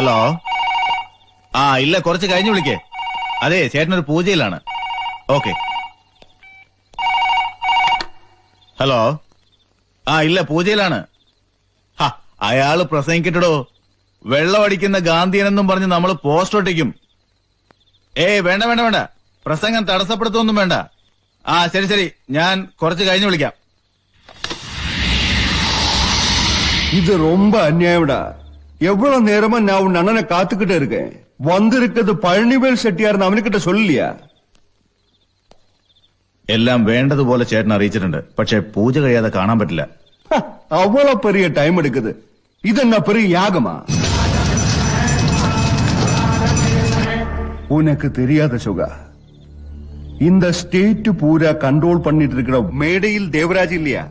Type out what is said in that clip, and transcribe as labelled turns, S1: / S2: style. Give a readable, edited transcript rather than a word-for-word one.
S1: Hello. ആ ഇല്ല, കുറച്ച് കഴിഞ്ഞ് വിളിക്കേ. അതെ, ചേട്ടനൊരു പൂജയിലാണ്. ഓക്കെ. ഹലോ. ആ ഇല്ല, പൂജയിലാണ്. അയാള് പ്രസംഗിക്കട്ടോ. വെള്ളമടിക്കുന്ന ഗാന്ധിയനെന്നും പറഞ്ഞ് നമ്മൾ പോസ്റ്റ് ഒട്ടിക്കും. വേണ്ട വേണ്ട വേണ്ട, പ്രസംഗം തടസ്സപ്പെടുത്തൊന്നും വേണ്ട. ആ ശരി ശരി, ഞാൻ കുറച്ച് കഴിഞ്ഞ് വിളിക്കാം.
S2: இது ரொம்ப அநியாயம்டா. எவ்வளவு நேரமா நான் உன் அண்ணனை காத்துக்கிட்டு இருக்கேன். வந்திருக்கிறது பழனிவேல் செட்டியார்னு அவனுக்கிட்ட சொல்லலையா?
S1: എല്ലാം വേണ്ടതുപോലെ ചേട്ടൻ അറിയിച്ചിട്ടുണ്ട്. പക്ഷെ പൂജ കഴിയാതെ കാണാൻ പറ്റില്ല.
S2: அவ்வளவு பெரிய டைம் எடுக்குது. இது என்ன பெரிய யாகமா? உனக்கு தெரியாத சுகா, இந்த ஸ்டேட் பூரா கண்ட்ரோல் பண்ணிட்டு இருக்கிற மேடையில் தேவராஜ் இல்லையா?